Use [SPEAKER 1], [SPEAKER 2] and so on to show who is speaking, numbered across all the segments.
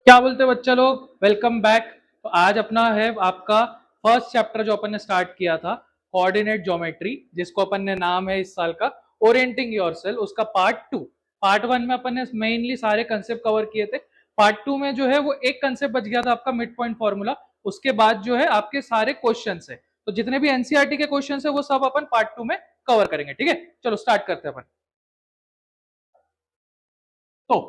[SPEAKER 1] क्या बोलते बच्चा लोग, वेलकम बैक। तो आज अपना है आपका फर्स्ट चैप्टर जो अपन ने स्टार्ट किया था, कोऑर्डिनेट ज्योमेट्री, जिसको अपन ने नाम है इस साल का ओरिएंटिंग योरसेल्फ, उसका पार्ट टू। पार्ट वन में अपन ने मेनली सारे कंसेप्ट कवर किए थे। पार्ट टू में जो है वो एक कंसेप्ट बच गया था आपका मिड पॉइंट फॉर्मूला। उसके बाद जो है आपके सारे क्वेश्चन है, तो जितने भी एनसीईआरटी के क्वेश्चन है वो सब अपन पार्ट टू में कवर करेंगे। ठीक है, चलो स्टार्ट करते हैं अपन। तो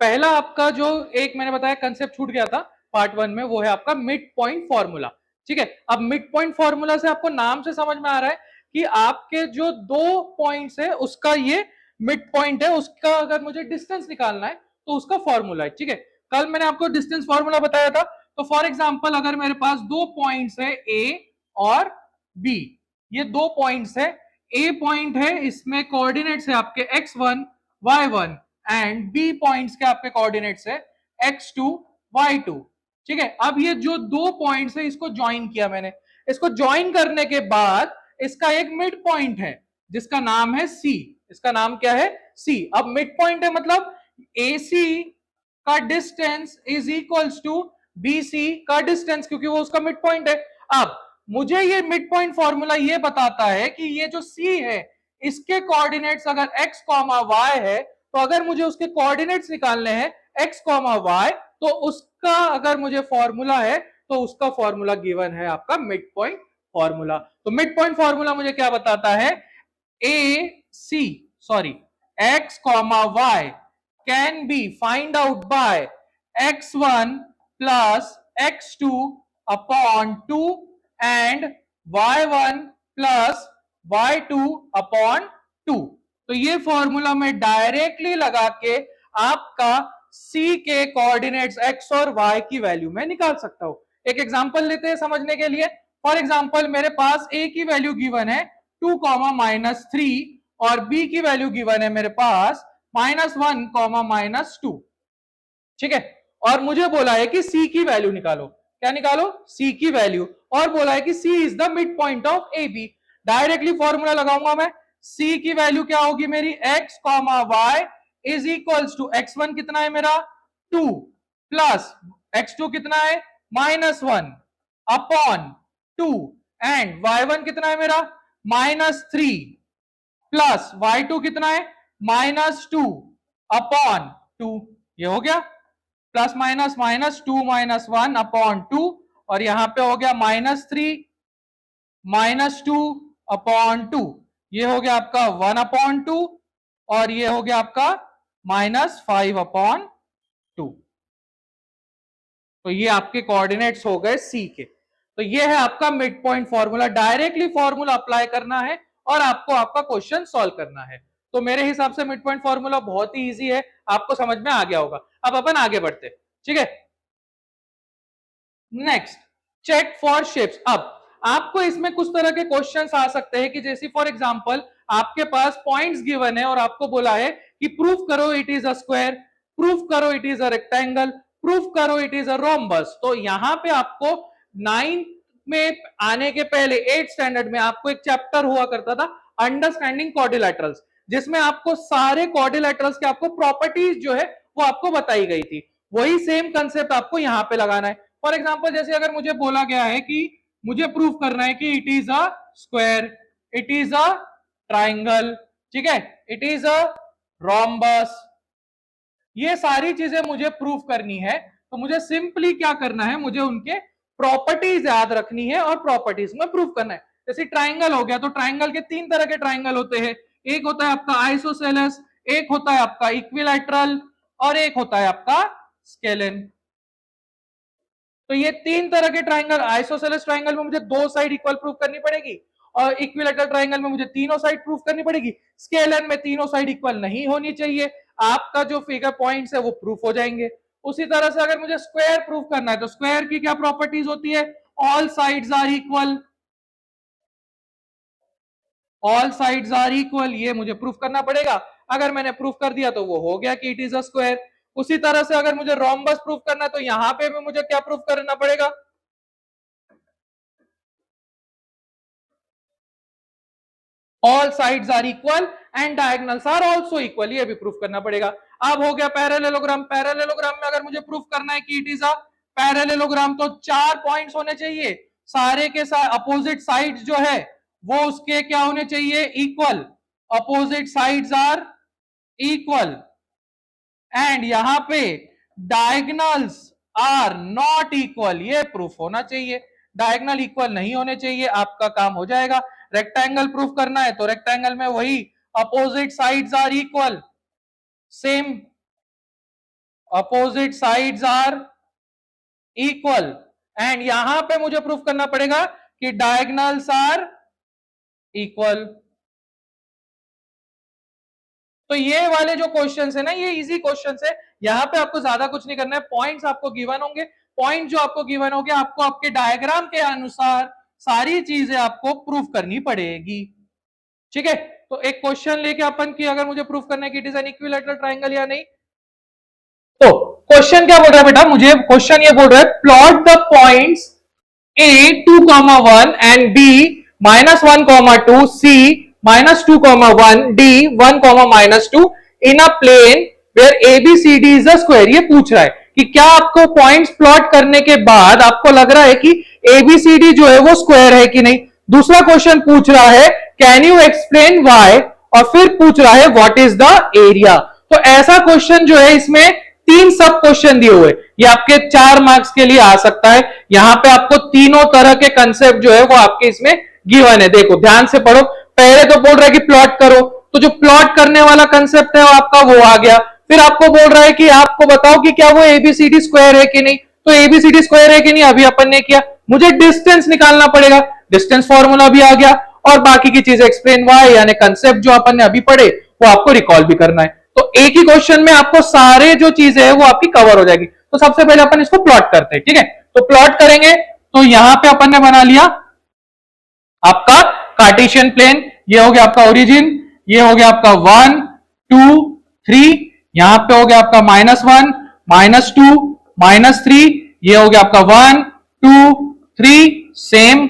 [SPEAKER 1] पहला आपका जो एक मैंने बताया कंसेप्ट छूट गया था पार्ट वन में, वो है आपका मिड पॉइंट फॉर्मूला। ठीक है, अब मिड पॉइंट फॉर्मूला से आपको नाम से समझ में आ रहा है कि आपके जो दो पॉइंट्स है उसका ये मिड पॉइंट है, उसका अगर मुझे डिस्टेंस निकालना है तो उसका फॉर्मूला है। ठीक है, कल मैंने आपको डिस्टेंस फॉर्मूला बताया था। तो फॉर एग्जाम्पल अगर मेरे पास दो पॉइंट्स है ए और बी, ये दो पॉइंट्स है। ए पॉइंट है, इसमें कोऑर्डिनेट्स है आपके x1 y1 and B points के आपके कोऑर्डिनेट्स है x2 y2। ठीक है, अब ये जो दो पॉइंट्स है इसको ज्वाइन किया मैंने। इसको ज्वाइन करने के बाद इसका एक मिड पॉइंट है जिसका नाम है सी। इसका नाम क्या है? सी। अब मिड पॉइंट है मतलब AC का distance is equals to BC का डिस्टेंस, क्योंकि वो उसका मिड पॉइंट है। अब मुझे ये मिड पॉइंट फॉर्मूला ये बताता है कि ये जो C है इसके कोऑर्डिनेट्स अगर x, y है, तो अगर मुझे उसके कोऑर्डिनेट्स निकालने हैं x, y, तो उसका अगर मुझे फॉर्मूला है तो उसका फॉर्मूला गिवन है आपका मिड पॉइंट फॉर्मूला। तो मिड पॉइंट फॉर्मूला मुझे क्या बताता है? x, y can be find out by x1 plus x2 upon 2 and y1 plus y2 upon 2। तो ये फॉर्मूला में डायरेक्टली लगा के आपका C के कोऑर्डिनेट्स x और y की वैल्यू में निकाल सकता हूं। एक एग्जांपल लेते हैं समझने के लिए। फॉर एग्जांपल मेरे पास A की वैल्यू गिवन है 2, -3 और B की वैल्यू गिवन है मेरे पास -1, -2। ठीक है, और मुझे बोला है कि C की वैल्यू निकालो। क्या निकालो? C की वैल्यू। और बोला है कि C is the mid point of AB। Directly formula लगाऊंगा मैं। C की वैल्यू क्या होगी मेरी? x, y is equals to x1 कितना है मेरा? 2 प्लस x2 कितना है? -1 अपॉन 2 एंड y1 कितना है मेरा? -3 प्लस y2 कितना है? -2 अपॉन 2। ये हो गया प्लस माइनस माइनस 2 -1 अपॉन 2, और यहां पे हो गया -3 -2 अपॉन 2। ये हो गया आपका 1 अपॉन 2 और ये हो गया आपका -5 अपॉन 2। तो ये आपके कोऑर्डिनेट्स हो गए C के। तो ये है आपका mid point formula. Directly formula apply करना है और आपको आपका क्वेश्चन सॉल्व करना है। तो मेरे हिसाब से मिड पॉइंट फॉर्मूला बहुत ही इजी है, आपको समझ में आ गया होगा। अब अपन आगे बढ़ते। ठीक है, नेक्स्ट, चेक फॉर शेप्स। अब आपको इसमें कुछ तरह के क्वेश्चंस आ सकते हैं कि जैसे फॉर एग्जांपल आपके पास पॉइंट्स गिवन है और आपको बोला है कि प्रूफ करो it is a square, proof करो it is a rectangle, proof करो इट इज अ रोम्बस। तो यहां पे आपको 9th में आने के पहले 8th स्टैंडर्ड में आपको एक चैप्टर हुआ करता था अंडरस्टैंडिंग क्वाड्रिलेटरल्स, जिसमें आपको सारे क्वाड्रिलेटरल्स के आपको प्रॉपर्टीज जो है वो आपको बताई गई थी। वही सेम कंसेप्ट आपको यहां पे लगाना है। फॉर एग्जाम्पल जैसे अगर मुझे बोला गया है कि मुझे प्रूफ करना है कि it is a square, it is a triangle, ठीक है, इट इज अ रोम्बस, ये सारी चीजें मुझे प्रूफ करनी है, तो मुझे सिंपली क्या करना है? मुझे उनके प्रॉपर्टीज याद रखनी है और प्रॉपर्टीज में प्रूफ करना है। जैसे ट्राइंगल हो गया, तो ट्राइंगल के तीन तरह के ट्राइंगल होते हैं। एक होता है आपका आइसोसेलेस, एक होता है आपका इक्विलैटरल और एक होता है आपका स्केलेन। तो ये तीन तरह के ट्राइंगल, आइसोसेलेस ट्राइंगल में मुझे दो साइड इक्वल प्रूफ करनी पड़ेगी और इक्विलैटरल ट्राइंगल में मुझे तीनों साइड प्रूफ करनी पड़ेगी। स्केलर में तीनों साइड इक्वल नहीं होनी चाहिए, आपका जो फिगर पॉइंट्स है वो प्रूफ हो जाएंगे। उसी तरह से अगर मुझे स्क्वायर प्रूफ करना है तो स्क्वायर की क्या प्रॉपर्टीज होती है? All sides are equal, all sides are equal, ये मुझे प्रूफ करना पड़ेगा। अगर मैंने प्रूफ कर दिया तो वो हो गया कि इट इज अ स्क्वायर। उसी तरह से अगर मुझे रोम्बस प्रूफ करना है तो यहां पे भी मुझे क्या प्रूफ करना पड़ेगा? All sides are equal and diagonals are also equal, ये भी प्रूफ करना पड़ेगा। अब हो गया पैरेललोग्राम। पैरेललोग्राम में अगर मुझे प्रूफ करना है कि इट इज अ पैरेललोग्राम तो 4 पॉइंट्स होने चाहिए, सारे के साथ अपोजिट साइड्स जो है वो उसके क्या होने चाहिए, equal. Opposite sides are equal and यहां पे डायगनल्स आर नॉट इक्वल, ये प्रूफ होना चाहिए। डायगनल इक्वल नहीं होने चाहिए, आपका काम हो जाएगा। रेक्टेंगल प्रूफ करना है तो रेक्टेंगल में वही opposite sides are equal, same opposite sides are equal and यहां पे मुझे प्रूफ करना पड़ेगा कि डायगनल्स आर इक्वल। तो ये वाले जो क्वेश्चंस है ना, ये इजी क्वेश्चंस है। यहां पे आपको ज्यादा कुछ नहीं करना है, पॉइंट्स आपको गिवन होंगे, पॉइंट जो आपको गिवन होंगे आपको आपके डायग्राम के अनुसार सारी चीजें आपको प्रूफ करनी पड़ेगी। ठीक है, तो एक क्वेश्चन लेके अपन की अगर मुझे प्रूफ करना है कि it is an equilateral triangle या नहीं, तो क्वेश्चन क्या बोल रहा है बेटा, मुझे क्वेश्चन ये बोल रहा है plot the points A 2,1 and B -1,2, C -2,1, D 1, -2 in a plane where ABCD is a square। ये पूछ रहा है कि क्या आपको पॉइंट्स प्लॉट करने के बाद आपको लग रहा है कि ABCD जो है वो स्क्वायर है कि नहीं। दूसरा क्वेश्चन पूछ रहा है कैन यू एक्सप्लेन व्हाई, और फिर पूछ रहा है व्हाट इज द एरिया। तो ऐसा क्वेश्चन जो है इसमें 3 सब क्वेश्चन दिए हुए, ये आपके 4 मार्क्स के लिए आ सकता है। यहां पे आपको तीनों तरह के कंसेप्ट जो है वो आपके इसमें गिवन है। देखो ध्यान से पढ़ो, पहले तो बोल रहा है कि प्लॉट करो, तो जो प्लॉट करने वाला कंसेप्ट है वो आपका वो आ गया। फिर आपको बोल रहा है कि आपको बताओ कि क्या वो एबीसीडी स्क्वायर है कि नहीं, तो एबीसीडी स्क्वायर है कि नहीं अभी अपन ने किया। मुझे डिस्टेंस निकालना पड़ेगा, डिस्टेंस फॉर्मूला भी आ गया, और बाकी की चीजें एक्सप्लेन वाई यानी कंसेप्ट जो अपन ने अभी पढ़े वो आपको रिकॉल भी करना है। तो एक ही क्वेश्चन में आपको सारे जो चीजें है वो आपकी कवर हो जाएगी। तो सबसे पहले अपन इसको प्लॉट करते हैं, ठीक है। तो प्लॉट करेंगे तो यहां पे अपन ने बना लिया आपका कार्टेशियन प्लेन, ये हो गया आपका ओरिजिन, ये हो गया आपका 1 2 3, यहां पे हो गया आपका -1 -2 -3, ये हो गया आपका 1 2 3 सेम।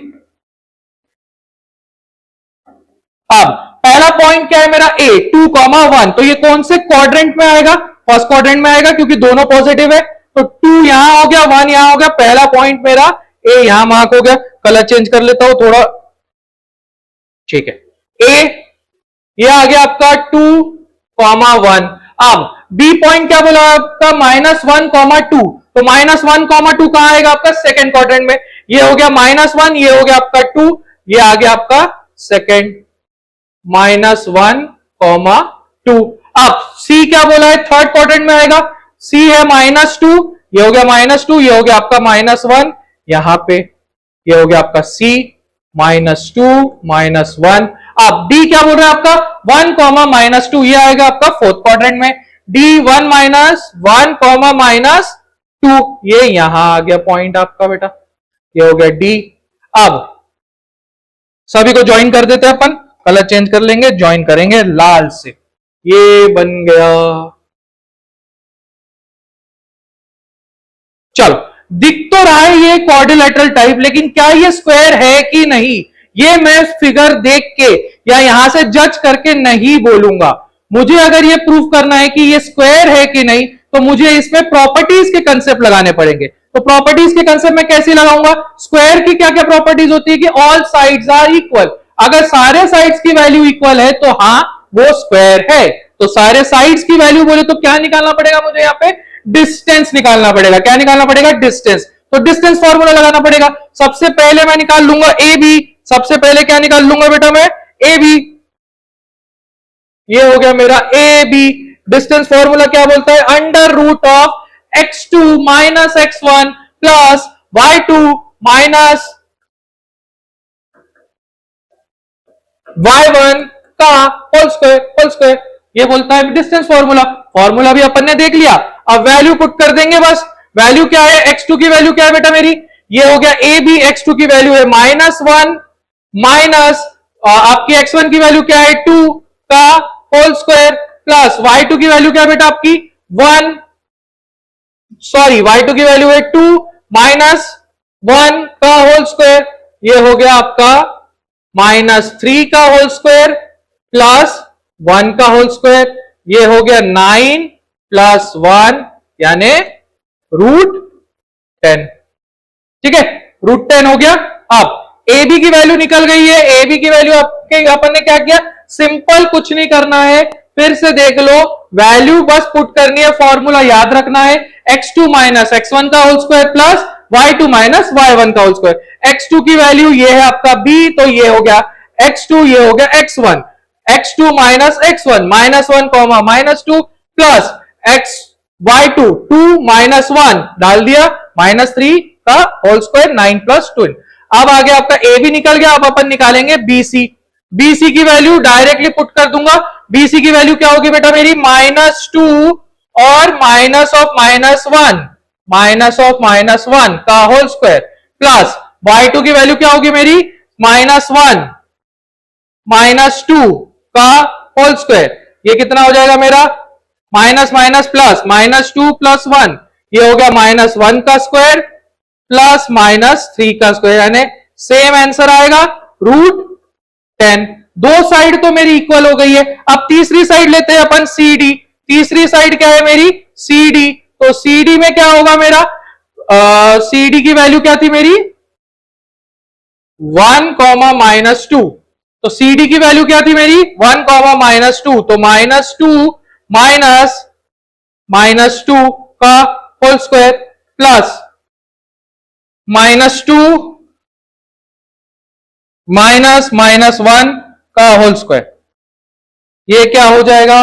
[SPEAKER 1] अब पहला पॉइंट क्या है मेरा A 2,1, तो ये कौन से क्वाड्रेंट में आएगा, फर्स्ट क्वाड्रेंट में आएगा क्योंकि दोनों पॉजिटिव है। तो 2 यहां हो गया, 1 यहां हो गया, पहला पॉइंट मेरा A यहां मार्क हो गया। कलर चेंज कर लेता हूं थोड़ा, ठीक है। A ये आ गया आपका 2,1। अब B पॉइंट क्या बोला आपका -1,2, तो -1,2 कहां आएगा आपका सेकेंड क्वाड्रेंट में। ये हो गया -1, ये हो गया आपका 2, ये आ गया आपका सेकेंड -1,2। अब C क्या बोला है थर्ड क्वाड्रेंट में आएगा, C है -2, ये हो गया -2, ये हो गया आपका -1, यहां पे ये हो गया आपका C -2 -1। अब D क्या बोल रहा है आपका 1, -2, ये आएगा आपका फोर्थ क्वाड्रेंट में। D 1 -1, -2, ये यहां आ गया पॉइंट आपका बेटा, ये हो गया D। अब सभी को ज्वाइन कर देते हैं अपन, कलर चेंज कर लेंगे, ज्वाइन करेंगे लाल से, ये बन गया। चलो दिख तो रहा है ये क्वाड्रिलेटरल टाइप, लेकिन क्या ये स्क्वायर है कि नहीं ये मैं फिगर देख के या यहां से जज करके नहीं बोलूंगा। मुझे अगर ये प्रूफ करना है कि ये स्क्वायर है कि नहीं तो मुझे इसमें प्रॉपर्टीज के कंसेप्ट लगाने पड़ेंगे। तो प्रॉपर्टीज के कंसेप्ट में कैसे लगाऊंगा, स्क्वायर की क्या क्या प्रॉपर्टीज होती है कि ऑल साइड्स आर इक्वल। अगर सारे साइड्स की वैल्यू इक्वल है तो हाँ वो स्क्वायर है। तो सारे साइड्स की वैल्यू बोले तो क्या निकालना पड़ेगा मुझे, यहाँ पे डिस्टेंस निकालना पड़ेगा। क्या निकालना पड़ेगा, डिस्टेंस। तो डिस्टेंस फॉर्मूला लगाना पड़ेगा। सबसे पहले मैं निकाल लूंगा ए बी, सबसे पहले क्या निकाल लूंगा बेटा मैं, ए बी, ये हो गया मेरा ए बी। डिस्टेंस फॉर्मूला क्या बोलता है, under root of x2 -x1 plus y2 minus y1 का होल स्क्वायर, ये बोलता है डिस्टेंस फॉर्मूला। फॉर्मूला भी अपन ने देख लिया, अब वैल्यू पुट कर देंगे बस। वैल्यू क्या है, x2 की वैल्यू क्या है बेटा मेरी, ये हो गया ए बी, x2 की वैल्यू है -1 माइनस आपकी x1 की वैल्यू क्या है 2 का होल स्क्वायर प्लस y2 की वैल्यू क्या है बेटा आपकी 1, सॉरी y2 की वैल्यू है 2 माइनस 1 का होल स्क्वायर, ये हो गया आपका -3 का होल स्क्वायर प्लस 1 का होल स्क्वायर, ये हो गया 9 प्लस 1 यानी √10। ठीक है, √10 हो गया। अब ए बी की वैल्यू निकल गई है। ए बी की वैल्यू आपके अपन ने क्या किया, सिंपल कुछ नहीं करना है, फिर से देख लो, वैल्यू बस पुट करनी है, फॉर्मूला याद रखना है, x2 माइनस x1 का whole square plus y2 minus y1 का होल स्क्वायर। x2 की वैल्यू ये है आपका b, तो ये हो गया x2, ये हो गया x1, x2 minus x1 minus 1 comma minus 2 plus x y2 2 minus 1 डाल दिया माइनस 3 का होल स्क्वायर 9 प्लस 2। अब आगे आपका ए भी निकल गया। अब अपन निकालेंगे बीसी। बीसी की वैल्यू डायरेक्टली पुट कर दूंगा। बीसी की वैल्यू क्या होगी बेटा मेरी, -2 और माइनस ऑफ -1, माइनस ऑफ -1 का होल स्क्वायर प्लस y2 की वैल्यू क्या होगी मेरी, -1 -2 का होल स्क्वायर। ये कितना हो जाएगा मेरा, माइनस माइनस प्लस -2 प्लस 1, ये हो गया -1 का स्क्वायर प्लस -3 का स्क्वायर, यानी सेम आंसर आएगा √10। दो साइड तो मेरी इक्वल हो गई है। अब तीसरी साइड लेते हैं अपन सी डी। तीसरी साइड क्या है मेरी, सी डी। तो सी डी में क्या होगा मेरा, सी डी की वैल्यू क्या थी मेरी, 1 कॉमा -2। तो सी डी की वैल्यू क्या थी मेरी, 1 कॉमा -2, तो -2 माइनस -2 का होल स्क्वायर प्लस -2 माइनस -1 का होल स्क्वायर। ये क्या हो जाएगा,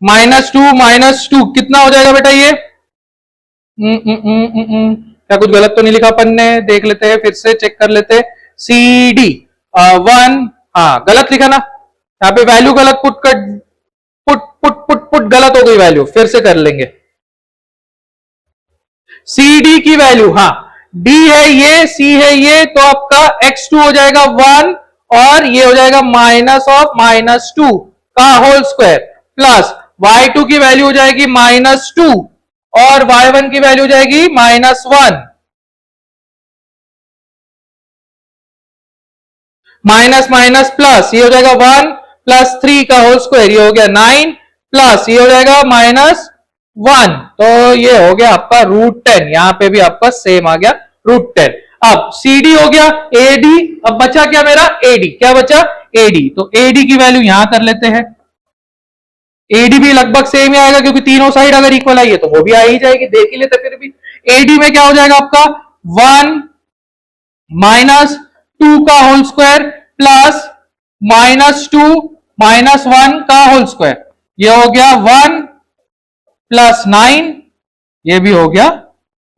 [SPEAKER 1] -2 कितना हो जाएगा बेटा ये, क्या कुछ गलत तो नहीं लिखा अपन ने, देख लेते हैं, फिर से चेक कर लेते हैं। सी डी 1, हाँ गलत लिखा ना, यहाँ पे वैल्यू गलत पुट कर, पुट गलत हो गई वैल्यू, फिर से कर लेंगे। सी डी की वैल्यू, हाँ डी है ये, सी है ये, तो आपका x2 हो जाएगा 1 और ये हो जाएगा माइनस ऑफ -2 का होल स्क्वायर प्लस y2 की वैल्यू हो जाएगी -2 और y1 की वैल्यू हो जाएगी -1, माइनस माइनस प्लस, ये हो जाएगा 1 प्लस 3 का होल स्क्वायर, ये हो गया 9 प्लस ये हो जाएगा -1, तो ये हो गया आपका √10। यहां पे भी आपका सेम आ गया √10। अब CD हो गया, AD, अब बचा क्या मेरा, AD। क्या बचा, AD। तो AD की वैल्यू यहां कर लेते हैं। AD भी लगभग सेम ही आएगा, क्योंकि तीनों साइड अगर इक्वल आई है तो वो भी आ ही जाएगी, देख ही लेते फिर भी। AD में क्या हो जाएगा आपका, 1 -2 का होल स्क्वायर प्लस -2 -1 का होल स्क्वायर, ये हो गया 1 प्लस 9, ये भी हो गया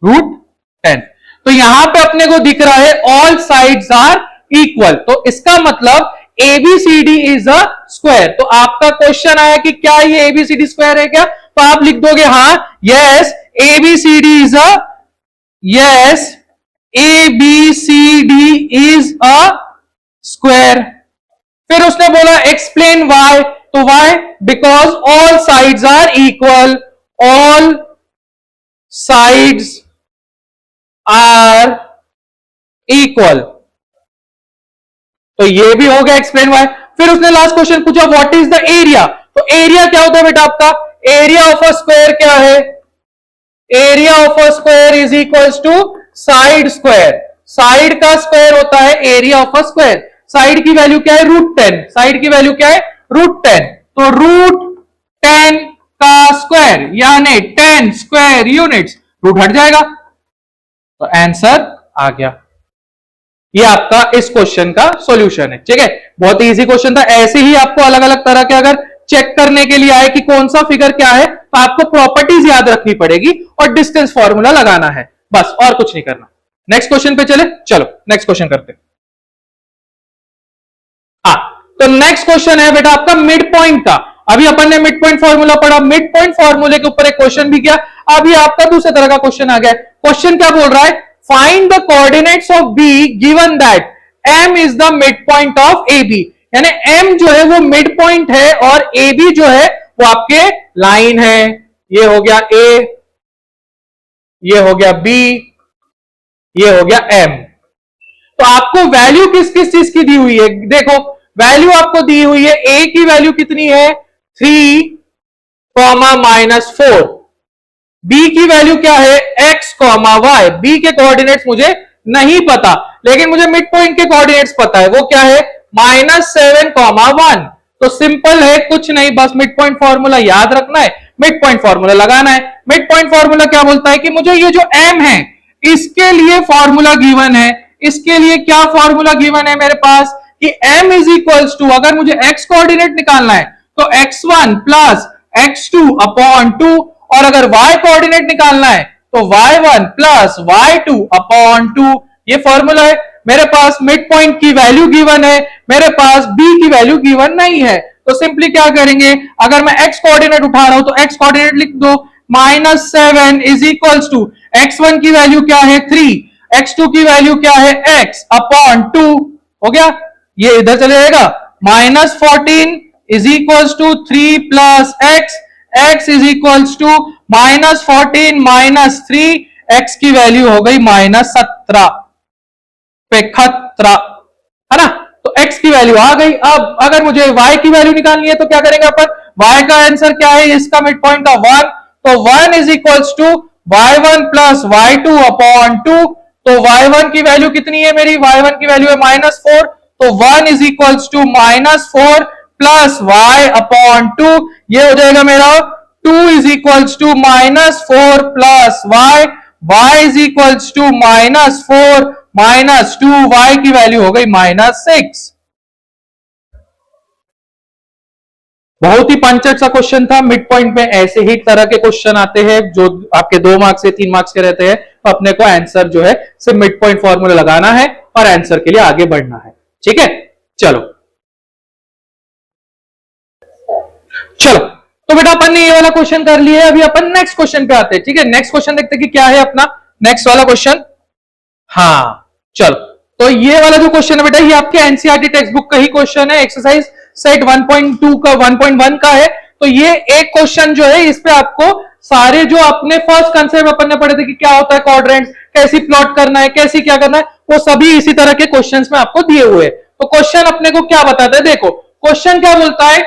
[SPEAKER 1] √10। तो यहां पे अपने को दिख रहा है ऑल साइड्स आर इक्वल, तो इसका मतलब ABCD इज अ स्क्वायर। तो आपका क्वेश्चन आया कि क्या ये ABCD स्क्वायर है क्या, तो आप लिख दोगे हाँ, yes ABCD is a, yes ABCD is a square. फिर उसने बोला एक्सप्लेन वाई, तो why, because all sides are equal, all sides are equal, तो ये भी हो गया एक्सप्लेन वाई। फिर उसने लास्ट क्वेश्चन पूछा व्हाट इज द एरिया, तो एरिया क्या होता है बेटा आपका, एरिया ऑफ अ स्क्वायर क्या है, area of a square is equals to side square. Side का स्क्वायर होता है area of a square. Side की वैल्यू क्या है, √10। साइड की वैल्यू क्या है, √10, तो √10 का स्क्वायर यानी 10 स्क्वायर यूनिट्स, रूट हट जाएगा, तो आंसर आ गया। ये आपका इस क्वेश्चन का सॉल्यूशन है। ठीक है, बहुत इजी क्वेश्चन था। ऐसे ही आपको अलग अलग तरह के अगर चेक करने के लिए आए कि कौन सा फिगर क्या है, तो आपको प्रॉपर्टीज याद रखनी पड़ेगी और डिस्टेंस फॉर्मूला लगाना है, बस और कुछ नहीं करना। नेक्स्ट क्वेश्चन पे चले, चलो नेक्स्ट क्वेश्चन करते हैं। हाँ, तो नेक्स्ट क्वेश्चन है बेटा आपका मिड पॉइंट का। अभी अपन ने मिड पॉइंट फॉर्मूला पढ़ा, मिड पॉइंट फॉर्मूले के ऊपर एक क्वेश्चन भी किया। अभी आपका दूसरे तरह का क्वेश्चन आ गया। क्वेश्चन क्या बोल रहा है, find the coordinates of B given that M is the mid point of A B, यानी एम जो है वो मिड पॉइंट है और ए बी जो है वो आपके लाइन है। ये हो गया ए, ये हो गया बी, ये हो गया एम। तो आपको वैल्यू किस किस चीज की दी हुई है, देखो वैल्यू आपको दी हुई है, ए की वैल्यू कितनी है 3, कॉमा -4। बी की वैल्यू क्या है, x कॉमा वाई। बी के कोऑर्डिनेट्स मुझे नहीं पता, लेकिन मुझे मिड पॉइंट के कोऑर्डिनेट्स पता है, वो क्या है -7 कॉमा 1। तो सिंपल है, कुछ नहीं, बस मिड पॉइंट फॉर्मूला याद रखना है, मिड पॉइंट फॉर्मूला लगाना है। मिड पॉइंट फॉर्मूला क्या बोलता है कि मुझे ये जो m है इसके लिए फॉर्मूला गिवन है, इसके लिए क्या फॉर्मूला गिवन है मेरे पास कि m इज इक्वल्स टू, अगर मुझे x कोऑर्डिनेट निकालना है तो x1 प्लस x2 अपॉन 2, और अगर y कोऑर्डिनेट निकालना है तो y1 प्लस y2 अपॉन 2। ये फॉर्मूला है मेरे पास। मिड पॉइंट की वैल्यू गिवन है, मेरे पास b की वैल्यू गिवन नहीं है, तो सिंपली क्या करेंगे, अगर मैं x कोऑर्डिनेट उठा रहा हूं तो x कोऑर्डिनेट लिख दो, -7 इज इक्वल्स टू x1 की वैल्यू क्या है 3, x2 की वैल्यू क्या है x अपॉन 2। हो गया, ये इधर चले जाएगा, -14 is equals to 3 plus x, x is equals to -14 minus 3, x की वैल्यू हो गई -17 पे खतरा, है ना। तो x की वैल्यू आ गई। अब अगर मुझे y की वैल्यू निकालनी है तो क्या करेंगे अपन, y का आंसर क्या है, इसका मिड पॉइंट का 1, तो 1 is equals to y1 plus y2 upon 2। तो y1 की वैल्यू कितनी है मेरी, y1 की वैल्यू है -4, तो 1 is equals to -4 plus y upon 2, ये हो जाएगा मेरा 2 is equals to -4 plus y is equals to -4 minus 2, y की वैल्यू हो गई -6। बहुत ही पंचर सा क्वेश्चन था। मिड पॉइंट में ऐसे ही तरह के क्वेश्चन आते हैं जो आपके 2 मार्क्स से 3 मार्क्स के रहते हैं, तो अपने को आंसर जो है सिर्फ मिड पॉइंट फॉर्मूला लगाना है और आंसर के लिए आगे बढ़ना है। ठीक है, चलो चलो, तो बेटा अपन ने ये वाला क्वेश्चन कर लिया है, अभी अपन नेक्स्ट क्वेश्चन पे आते हैं। ठीक है, नेक्स्ट क्वेश्चन देखते हैं कि क्या है अपना नेक्स्ट वाला क्वेश्चन। हाँ चलो, तो ये वाला जो क्वेश्चन है बेटा, ये आपके एनसीईआरटी टेक्स्ट बुक का ही क्वेश्चन है, एक्सरसाइज सेट 1.2 का 1.1 का है। तो ये एक क्वेश्चन जो है, इस पे आपको सारे जो अपने फर्स्ट कंसेप्ट अपन ने पढ़े थे कि क्या होता है क्वाड्रेंट्स, कैसी प्लॉट करना है, कैसी क्या करना है, वो सभी इसी तरह के क्वेश्चंस में आपको दिए हुए हैं। तो क्वेश्चन अपने को क्या बताता है, देखो क्वेश्चन क्या बोलता है,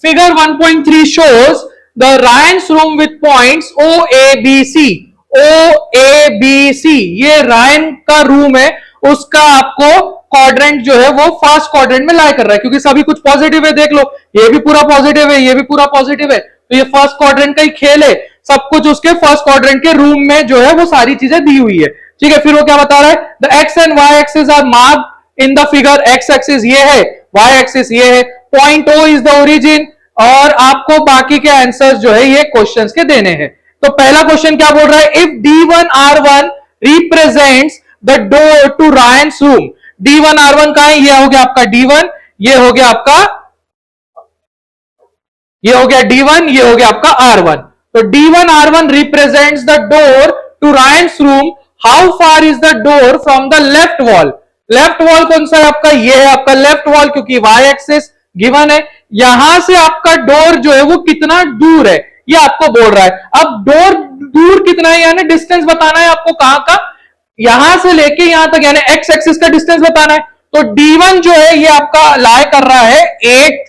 [SPEAKER 1] figure 1.3 shows the Ryan's room with points O A B C। O A B C ये रायन का रूम है, उसका आपको क्वाड्रेंट जो है वो फर्स्ट क्वाड्रेंट में लाई कर रहा है, क्योंकि सभी कुछ पॉजिटिव है। देख लो, ये भी पूरा पॉजिटिव है, ये भी पूरा पॉजिटिव है, तो ये फर्स्ट क्वाड्रेंट का ही खेल है, सब कुछ उसके फर्स्ट क्वाड्रेंट के रूम में जो है वो सारी चीजें दी हुई है। ठीक है, फिर वो क्या बता रहा है, the X and Y axis are marked in the figure. X axis ये है, वाई एक्सिस ये है, point O is the origin, और आपको बाकी के आंसर जो है ये क्वेश्चंस के देने हैं। तो पहला क्वेश्चन क्या बोल रहा है, if D1R1 represents the door to Ryan's room. D1R1 का है, ये हो गया आपका D1, ये हो गया आपका, ये हो गया D1, ये हो गया आपका R1। तो D1R1 represents the door to Ryan's room, how far is the door from the left wall. Left wall कौन सा है आपका, ये है आपका लेफ्ट वॉल, क्योंकि y एक्सिस गिवन है। यहां से आपका डोर जो है वो कितना दूर है ये आपको बोल रहा है। अब डोर दूर कितना है, यानी डिस्टेंस बताना है आपको, कहां का, यहां से लेके यहां तक, यानी एक्स एक्सिस का डिस्टेंस बताना है। तो D1 जो है ये आपका लाई कर रहा है 8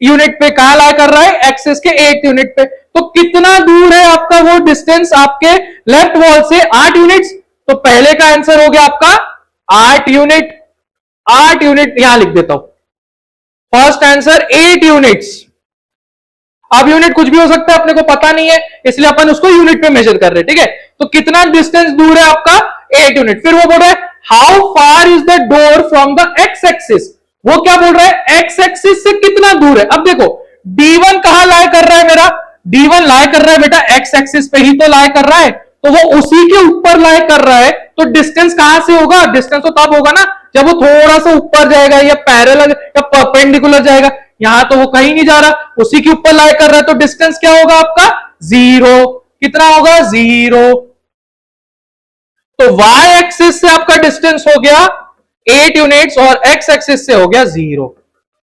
[SPEAKER 1] यूनिट पे, कहां लाई कर रहा है, एक्सिस के 8 यूनिट पे। तो कितना दूर है आपका वो डिस्टेंस आपके लेफ्ट वॉल से, 8 यूनिट्स। तो पहले का आंसर हो गया आपका 8 यूनिट, 8 यूनिट यहां लिख देता हूं, फर्स्ट आंसर 8 यूनिट्स। अब यूनिट कुछ भी हो सकता है, अपने को पता नहीं है, इसलिए अपन उसको यूनिट पे मेजर कर रहे हैं। ठीक है, तो कितना डिस्टेंस दूर है आपका, 8 यूनिट। फिर वो बोल रहा है how far is the door from the x axis. वो क्या बोल रहा है, एक्स एक्सिस से कितना दूर है। अब देखो D1 कहां लाई कर रहा है मेरा, D1 लाई कर रहा है बेटा एक्स एक्सिस पे ही तो लाई कर रहा है, तो वो उसी के ऊपर लाई कर रहा है। तो डिस्टेंस कहां से होगा, डिस्टेंस तो तब होगा ना जब वो थोड़ा सा ऊपर जाएगा, या पैरेलल या परपेंडिकुलर जाएगा। यहां तो वो कहीं नहीं जा रहा, उसी के ऊपर लाई कर रहा है, तो डिस्टेंस क्या होगा आपका 0। कितना होगा 0। तो y एक्सिस से आपका डिस्टेंस हो गया 8 यूनिट्स और x एक्सिस से हो गया 0।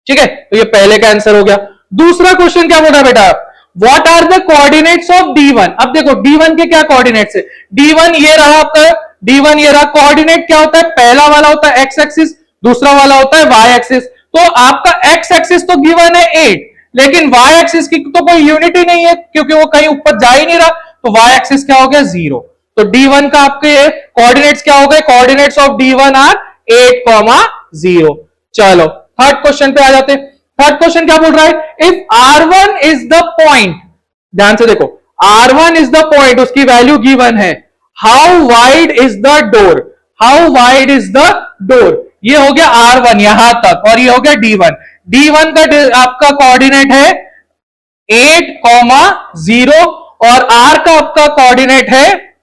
[SPEAKER 1] ठीक है, तो ये पहले का आंसर हो गया। दूसरा क्वेश्चन क्या बोल रहा है बेटा, what are the coordinates of D1। अब देखो D1 के क्या कोऑर्डिनेट्स है, D1 ये रहा आपका, D1 ये रहा। कोऑर्डिनेट क्या होता है, पहला वाला होता है x एक्सिस, दूसरा वाला होता है y एक्सिस। तो आपका x एक्सिस तो गिवन है 8, लेकिन वाई एक्सिस की तो कोई यूनिट ही नहीं है क्योंकि वो कहीं ऊपर जा ही नहीं रहा, तो वाई एक्सिस क्या हो गया 0। तो D1 का आपके कोऑर्डिनेट्स क्या हो गए, कोऑर्डिनेट्स ऑफ D1 आर 8,0। चलो थर्ड क्वेश्चन पे आ जाते। थर्ड क्वेश्चन क्या बोल रहा है, if R1 is the point, ध्यान से देखो, R1 इज द पॉइंट, उसकी वैल्यू गिवन है, how wide is the door, how wide is the door, ये हो गया R1 यहां तक, और ये हो गया D1। D1 का आपका कोऑर्डिनेट है 8,0 और R का आपका कोऑर्डिनेट है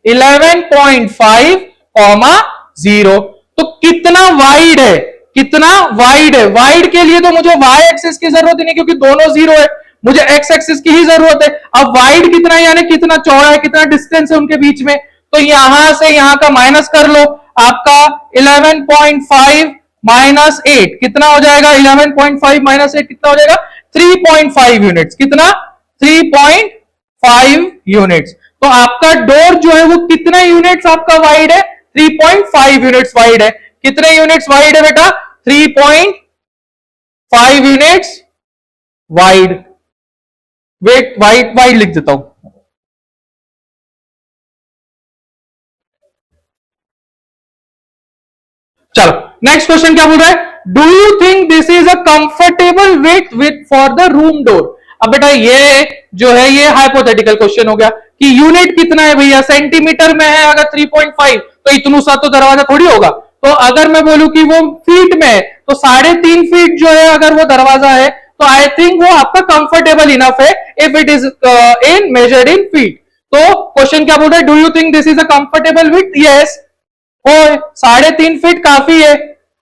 [SPEAKER 1] 11.5,0। तो कितना वाइड है, कितना वाइड है, वाइड के लिए तो मुझे वाई एक्सिस की जरूरत ही नहीं क्योंकि दोनों 0 है, मुझे एक्स एक्सिस की ही जरूरत है। अब वाइड कितना है, यानी कितना चौड़ा है, कितना डिस्टेंस है उनके बीच में, तो यहां से यहां का माइनस कर लो, आपका 11.5 माइनस 8 कितना हो जाएगा, 11.5 माइनस 8 कितना हो जाएगा 3.5 यूनिट्स, कितना 3.5 यूनिट्स। तो आपका डोर जो है वो कितना यूनिट्स आपका वाइड है, 3.5 यूनिट्स वाइड है। कितने यूनिट्स वाइड है बेटा, 3.5 units wide. Wait wide wide लिख देता हूं, चलो नेक्स्ट क्वेश्चन क्या बोल रहा है, do you think this is a comfortable with with for the room door. अब बेटा ये जो है ये हाइपोथेटिकल क्वेश्चन हो गया कि यूनिट कितना है भैया, सेंटीमीटर में है, अगर 3.5 तो इतना सा तो दरवाजा थोड़ी होगा। तो अगर मैं बोलूं कि वो फीट में है तो 3.5 फीट जो है अगर वो दरवाजा है तो आई थिंक वो आपका कंफर्टेबल इनफ है if it is in measured in feet. तो क्वेश्चन क्या बोल रहा है, do you think this is a comfortable with, yes हो, 3.5 फीट काफी है।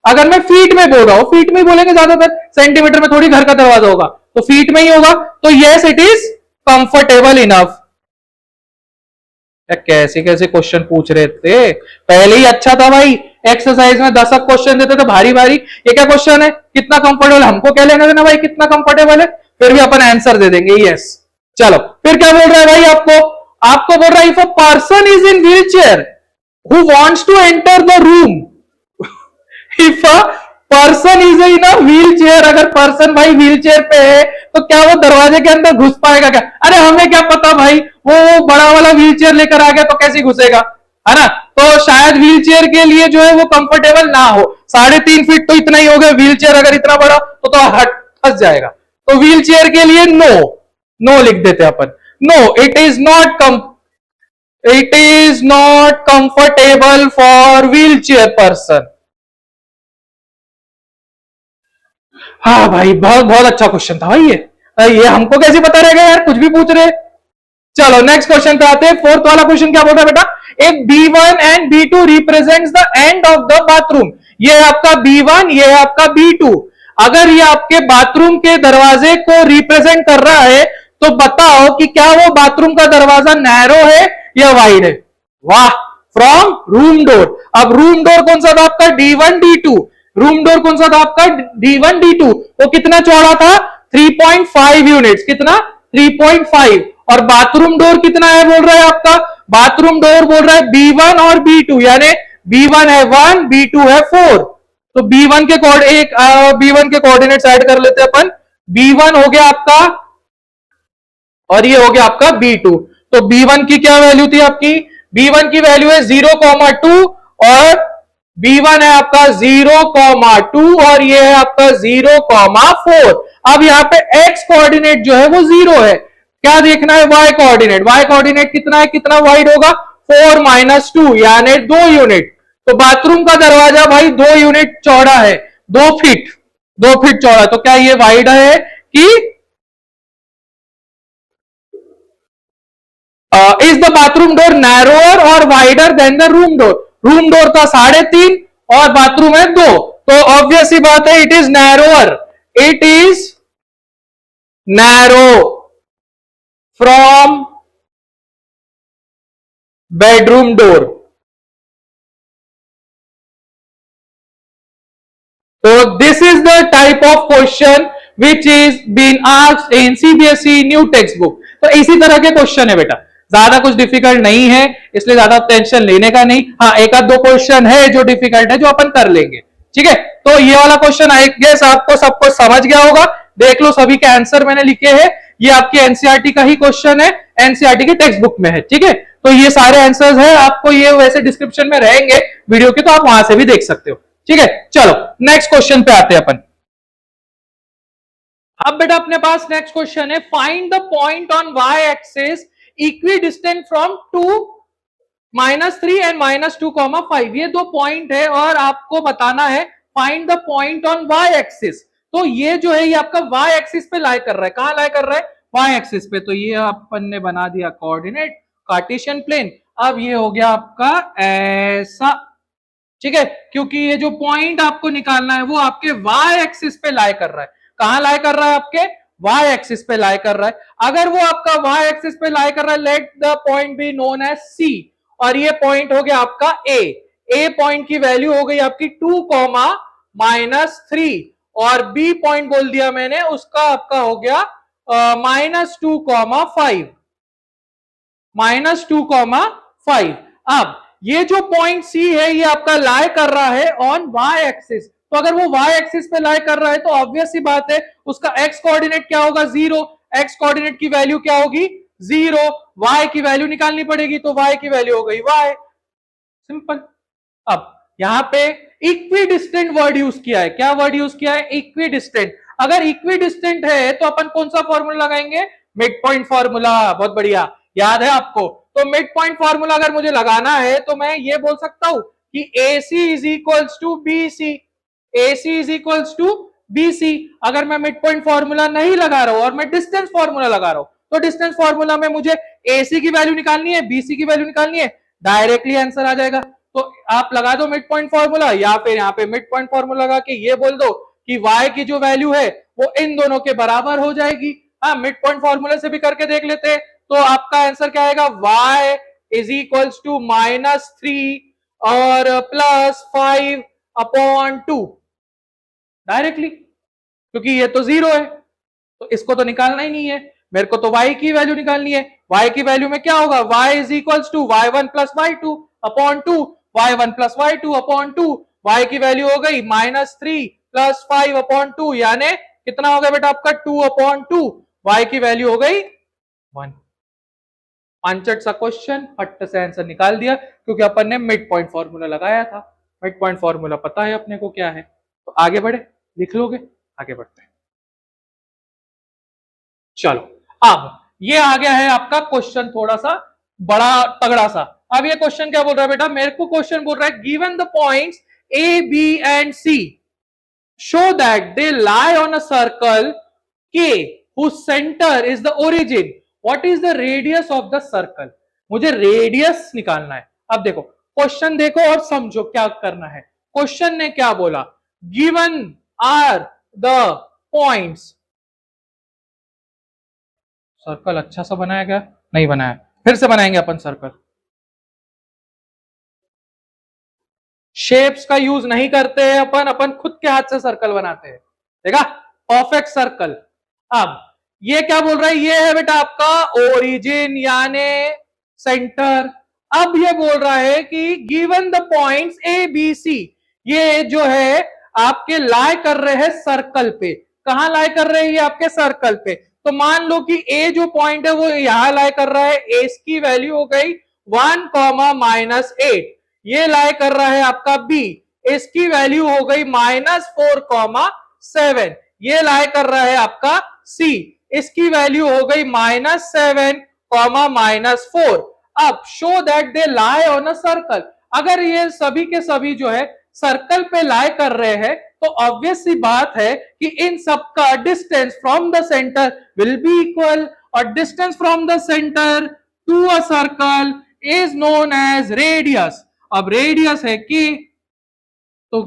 [SPEAKER 1] अगर मैं फीट में बोल रहा हूं, फीट में बोलेंगे ज्यादातर, सेंटीमीटर में थोड़ी घर का दरवाजा होगा, तो फीट में ही होगा, तो yes it is comfortable enough. कैसे कैसे क्वेश्चन पूछ रहे थे, पहले ही अच्छा था भाई, एक्सरसाइज में 10 क्वेश्चन देते थे भारी भारी, ये क्या क्वेश्चन है, कितना कंफर्टेबल, हमको क्या लेना देना भाई कितना कंफर्टेबल है, फिर भी अपन आंसर दे देंगे यस। चलो फिर क्या बोल रहा है भाई, आपको आपको बोल रहा है if a person is in wheel chair who wants to enter the room if a person is in a wheelchair, अगर पर्सन भाई व्हील चेयर पे है तो क्या वो दरवाजे के अंदर घुस पाएगा क्या, अरे हमें क्या पता भाई, वो बड़ा वाला व्हील चेयर लेकर आ गया तो कैसे घुसेगा, है ना। तो शायद व्हील चेयर के लिए जो है वो कंफर्टेबल ना हो, 3.5 फीट तो इतना ही हो गया, व्हील चेयर अगर इतना बड़ा तो हट फंस जाएगा, तो व्हील चेयर के लिए नो, नो लिख देते अपन, no it is not it is not comfortable for wheelchair person। हाँ भाई बहुत बहुत अच्छा क्वेश्चन था भाई, ये हमको कैसे पता रहेगा यार, कुछ भी पूछ रहे। चलो नेक्स्ट क्वेश्चन पे आते हैं, फोर्थ वाला क्वेश्चन क्या बोल रहा है बेटा, if B1 and B2 represents the end of the bathroom, ये है आपका B1, ये है आपका B2, अगर ये आपके बाथरूम के दरवाजे को रिप्रेजेंट कर रहा है तो बताओ कि क्या वो बाथरूम का दरवाजा नैरो है या वाइड है। वाह, फ्रॉम रूम डोर। अब रूम डोर कौन सा था आपका, D1 D2, रूम डोर कौन सा था आपका D1 D2, वो कितना चौड़ा था 3.5 यूनिट्स, कितना 3.5, और बाथरूम डोर कितना है बोल रहा है आपका, बाथरूम डोर बोल रहा है B1 और B2, यानी B1 है 1 B2 है 4, तो B1 के B1 के कोऑर्डिनेट्स ऐड कर लेते हैं अपन, B1 हो गया आपका और ये हो गया आपका B2, तो B1 की क्या वैल्यू थी आपकी, B1 की वैल्यू है 0,2 और B1 है आपका 0,2 और ये है आपका 0,4। अब यहाँ पे x कोऑर्डिनेट जो है वो 0 है, क्या देखना है y कोऑर्डिनेट, y कोऑर्डिनेट कितना है, कितना वाइड होगा 4 - 2 यानी 2 यूनिट, तो बाथरूम का दरवाजा भाई 2 यूनिट चौड़ा है, 2 फीट, 2 फीट चौड़ा, तो क्या ये वाइड है कि is the bathroom door narrower और wider than the room door, room door का 3.5 और बाथरूम है 2, तो ऑब्वियस ही बात है it is narrower, it is narrow from bedroom door. तो this is the type of question which is been asked in CBSE new text book. तो इसी तरह के क्वेश्चन है बेटा, ज्यादा कुछ डिफिकल्ट नहीं है, इसलिए ज्यादा टेंशन लेने का नहीं। हाँ एक आध दो क्वेश्चन है जो डिफिकल्ट है जो अपन कर लेंगे, ठीक है। तो ये वाला क्वेश्चन आई गेस आपको सब कुछ समझ गया होगा। देख लो सभी के आंसर मैंने लिखे हैं, ये आपके एनसीईआरटी का ही क्वेश्चन है, एनसीईआरटी की टेक्स्ट बुक में है, ठीक है। तो ये सारे आंसर्स है, आपको ये वैसे डिस्क्रिप्शन में रहेंगे वीडियो के, तो आप वहां से भी देख सकते हो, ठीक है। चलो नेक्स्ट क्वेश्चन पे आते हैं अपन। अब बेटा अपने पास नेक्स्ट क्वेश्चन है, find the point on Y axis equidistant from 2 -3 and -2, 5। ये दो पॉइंट है और आपको बताना है find the point on Y axis. तो ये जो है ये आपका वाई एक्सिस पे लाई कर रहा है, कहां लाई कर रहा है, वाई एक्सिस पे। तो ये अपन ने बना दिया कोऑर्डिनेट कार्टेशियन प्लेन। अब ये हो गया आपका ऐसा, ठीक है, क्योंकि ये जो पॉइंट आपको निकालना है वो आपके वाई एक्सिस पे लाई कर रहा है। कहां लाई कर रहा है, आपके वाई एक्सिस पे लाई कर रहा है। अगर वो आपका वाई एक्सिस पे लाई कर रहा है, let the point be known as C, और ये पॉइंट हो गया आपका ए पॉइंट की वैल्यू हो गई आपकी 2, -3, और बी पॉइंट बोल दिया मैंने, उसका आपका हो गया -2, 5, -2, 5। अब ये जो पॉइंट सी है ये आपका लाई कर रहा है ऑन वाई एक्सिस। तो अगर वो वाई एक्सिस पे लाई कर रहा है तो ऑब्वियस सी बात है उसका एक्स कोऑर्डिनेट क्या होगा, 0। एक्स कोऑर्डिनेट की वैल्यू क्या होगी, 0। वाई की वैल्यू निकालनी पड़ेगी, तो वाई की वैल्यू हो गई वाई, सिंपल। अब यहां पे इक्वी डिस्टेंट वर्ड यूज किया है, क्या वर्ड यूज किया है, इक्वी डिस्टेंट। अगर इक्वी डिस्टेंट है तो अपन कौन सा फॉर्मूला लगाएंगे, मिड पॉइंट फॉर्मूला। बहुत बढ़िया, याद है आपको। तो मिड पॉइंट फॉर्मूला अगर मुझे लगाना है तो मैं ये बोल सकता हूं कि AC is equals to BC, AC is equals to BC। अगर मैं मिड पॉइंट फॉर्मूला नहीं लगा रहा हूं और मैं डिस्टेंस फॉर्मूला लगा रहा हूं, तो डिस्टेंस फॉर्मूला में मुझे AC की वैल्यू निकालनी है, BC की वैल्यू निकालनी है, डायरेक्टली आंसर आ जाएगा। तो आप लगा दो मिड पॉइंट फॉर्मूला, या फिर यहाँ पे मिड पॉइंट फॉर्मूला लगा के ये बोल दो कि y की जो वैल्यू है वो इन दोनों के बराबर हो जाएगी। हाँ, मिड पॉइंट फॉर्मूले से भी करके देख लेते हैं। तो आपका आंसर क्या आएगा, y इज इक्वल्स टू -3 और +5/2, डायरेक्टली, क्योंकि ये तो 0 है तो इसको तो निकालना ही नहीं है, मेरे को तो y की वैल्यू निकालनी है। y की वैल्यू में क्या होगा, y is equals to y1 + y2/2, y1 + y2/2, y की वैल्यू हो गई -3 + 5/2, यानी कितना हो गया बेटा आपका 2/2, y की वैल्यू हो गई 1। पांचट सा क्वेश्चन, फट से आंसर निकाल दिया, क्योंकि अपन ने मिड पॉइंट फॉर्मूला लगाया था। मिड पॉइंट फॉर्मूला पता है अपने को क्या है, तो आगे बढ़े, लिख लोगे, आगे बढ़ते हैं। चलो अब ये आ गया है आपका क्वेश्चन थोड़ा सा बड़ा तगड़ा सा। अब ये क्वेश्चन क्या बोल रहा है बेटा, मेरे को क्वेश्चन बोल रहा है given the points A, B and C show that they lie on a circle K whose center is the origin. What is the radius of the circle? मुझे रेडियस निकालना है। अब देखो क्वेश्चन देखो और समझो क्या करना है। क्वेश्चन ने क्या बोला, given are the points. Circle अच्छा सा बनाया गया, नहीं बनाया, फिर से बनाएंगे अपन सर्कल। शेप्स का यूज नहीं करते हैं अपन, अपन खुद के हाथ से सर्कल बनाते हैं, देखा, परफेक्ट सर्कल। अब ये क्या बोल रहा है, ये है बेटा आपका ओरिजिन यानी सेंटर। अब ये बोल रहा है कि given the points A B C, ये जो है आपके लाई कर रहे हैं सर्कल पे। कहां लाई कर रहे हैं, ये आपके सर्कल पे। तो मान लो कि ए जो पॉइंट है वो यहां लाई कर रहा है, ए की वैल्यू हो गई 1, -8। ये लाई कर रहा है आपका बी, इसकी वैल्यू हो गई -4, 7। ये लाई कर रहा है आपका सी, इसकी वैल्यू हो गई -7, -4। अब show that they lie on a circle. अगर ये सभी के सभी जो है सर्कल पे लाई कर रहे हैं तो ऑब्वियस सी बात है कि इन सबका distance from the centre will be equal, और distance from the centre to a circle is known as radius. अब रेडियस है कि, तो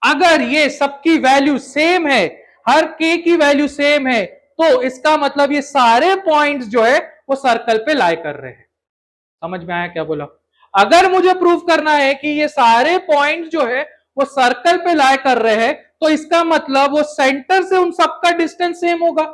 [SPEAKER 1] अगर ये सबकी वैल्यू सेम है, हर के की वैल्यू सेम है, तो इसका मतलब ये सारे पॉइंट्स जो है वो सर्कल पे लाई कर रहे हैं। समझ में आया क्या बोला? अगर मुझे प्रूफ करना है कि ये सारे पॉइंट्स जो है वो सर्कल पे लाई कर रहे हैं, तो इसका मतलब वो सेंटर से उन सबका डिस्टेंस सेम होगा।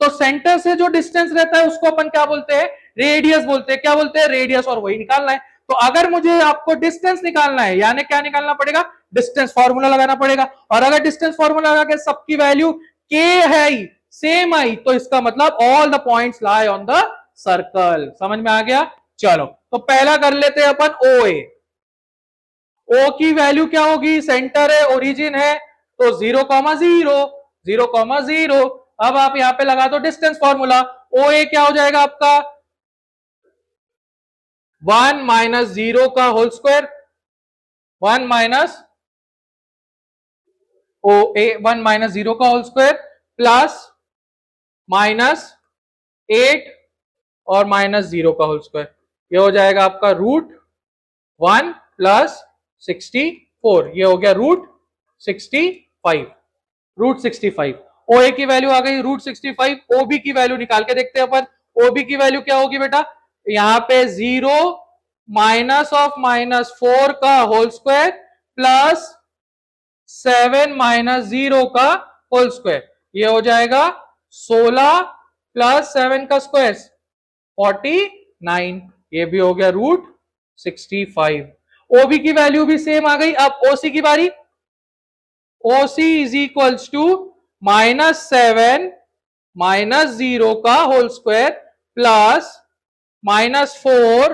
[SPEAKER 1] तो सेंटर से जो डिस्टेंस रहता है उसको अपन क्या बोलते हैं, रेडियस बोलते हैं। क्या बोलते हैं, रेडियस, और वही निकालना है। तो अगर मुझे आपको डिस्टेंस निकालना है, यानी क्या निकालना पड़ेगा, डिस्टेंस फॉर्मूला लगाना पड़ेगा। और अगर डिस्टेंस फॉर्मूला लगा के सबकी वैल्यू के है, सेम आई, तो इसका मतलब all the points lie on the circle. समझ में आ गया? चलो तो पहला कर लेते हैं अपन ओ ए। ओ की वैल्यू क्या होगी? सेंटर है, ओरिजिन है, तो 0,0, 0,0। अब आप यहां पे लगा दो डिस्टेंस फॉर्मूला। ओ ए क्या हो जाएगा आपका? 1 माइनस 0 का होल स्क्वायर, 1 माइनस ओ ए 1 माइनस 0 का होल स्क्वायर प्लस माइनस 8 और माइनस 0 का होल स्क्वायर। ये हो जाएगा आपका √1 प्लस 64। ये हो गया √65। √65 ओ ए की वैल्यू आ गई √65। ओ बी की वैल्यू निकाल के देखते हैं अपन। ओ बी की वैल्यू क्या होगी बेटा? यहां पे 0 माइनस ऑफ -4 का होल स्क्वायर प्लस 7 माइनस 0 का होल स्क्वायर। ये हो जाएगा 16 प्लस 7 का स्क्वायर 49। ये भी हो गया √65। ओबी की वैल्यू भी सेम आ गई। अब ओसी की बारी। OC is equals to -7 minus 0 का होल स्क्वायर प्लस -4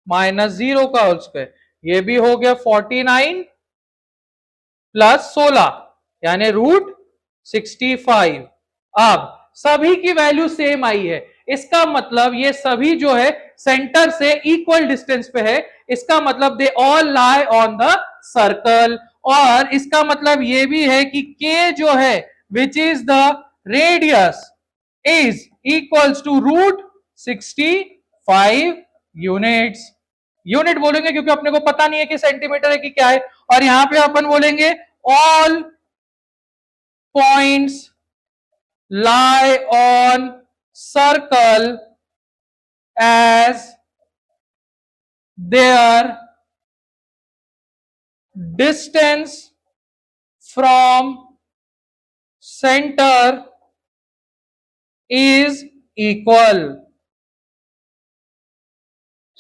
[SPEAKER 1] माइनस 0 का होल स्क्वायर। ये भी हो गया 49 प्लस 16 यानी √65। अब सभी की वैल्यू सेम आई है, इसका मतलब ये सभी जो है सेंटर से इक्वल डिस्टेंस पे है। इसका मतलब they all lie on the circle. और इसका मतलब ये भी है कि K जो है which is the radius is equals to √65 units. Unit बोलेंगे क्योंकि अपने को पता नहीं है कि सेंटीमीटर है कि क्या है। और यहां पे अपन बोलेंगे all points lie on circle as their distance from center is equal।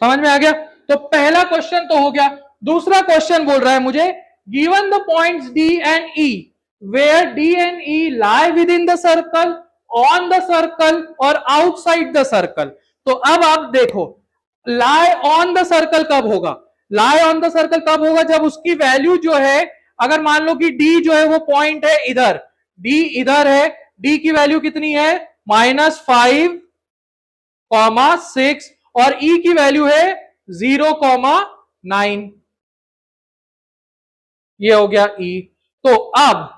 [SPEAKER 1] समझ में आ गया? तो पहला क्वेश्चन तो हो गया। दूसरा क्वेश्चन बोल रहा है मुझे given the points D and E where D and E lie within the circle, on the circle और outside the circle। तो अब आप देखो lie on the circle कब होगा? lie on the circle कब होगा? जब उसकी वैल्यू जो है, अगर मान लो कि D जो है वो पॉइंट है इधर, D इधर है, D की वैल्यू कितनी है? -5,6 और E की वैल्यू है 0,9। ये हो गया E। तो अब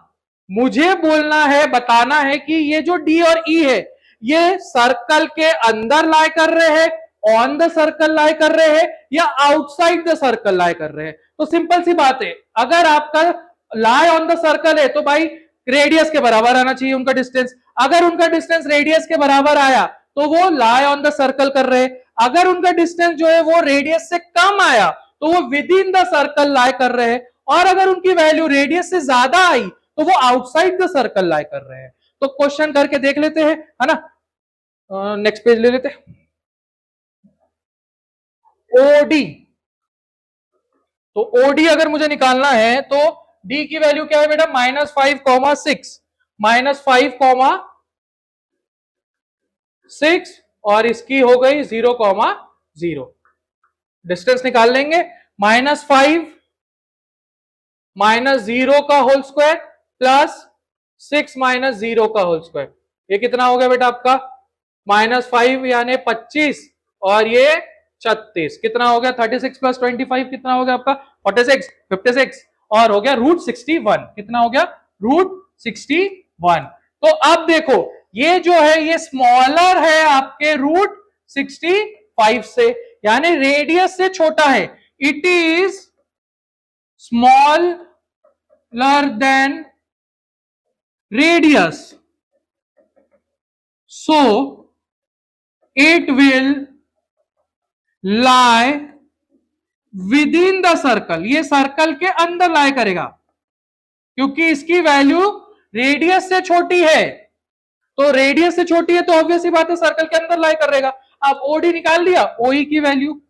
[SPEAKER 1] मुझे बोलना है, बताना है कि ये जो D और E है ये सर्कल के अंदर लाई कर रहे हैं, ऑन द सर्कल लाई कर रहे हैं या आउटसाइड द सर्कल लाई कर रहे हैं। तो सिंपल सी बात है, अगर आपका लाई ऑन द सर्कल है तो भाई रेडियस के बराबर आना चाहिए उनका डिस्टेंस। अगर उनका डिस्टेंस रेडियस के बराबर आया तो वो लाई ऑन द सर्कल कर रहे हैं। अगर उनका डिस्टेंस जो है वो रेडियस से कम आया तो वो विद इन द सर्कल लाई कर रहे हैं। और अगर उनकी वैल्यू रेडियस से ज्यादा आई तो वो आउटसाइड द सर्कल लाई कर रहे हैं। तो क्वेश्चन करके देख लेते हैं, है ना? नेक्स्ट पेज ले लेते हैं। ओडी, तो ओडी अगर मुझे निकालना है तो डी की वैल्यू क्या है बेटा? -5,6 -5,6 और इसकी हो गई 0,0। डिस्टेंस निकाल लेंगे। -5 -0 का होल स्क्वायर प्लस 6 -0 का होल स्क्वायर। ये कितना हो गया बेटा आपका? -5 यानी 25 और ये 36। कितना हो गया? 36 प्लस 25 कितना हो गया आपका? 46, 56 और हो गया √61। कितना हो गया? √61। तो अब देखो ये जो है ये स्मॉलर है आपके √65 से, यानी रेडियस से छोटा है। It is smaller than radius, so it will lie within the circle। ये सर्कल के अंदर लाई करेगा क्योंकि इसकी वैल्यू रेडियस से छोटी है। तो रेडियस से छोटी है तो ऑब्वियस ही बात है सर्कल के अंदर लाई करेगा। अब ओडी निकाल दिया, ओई की वैल्यू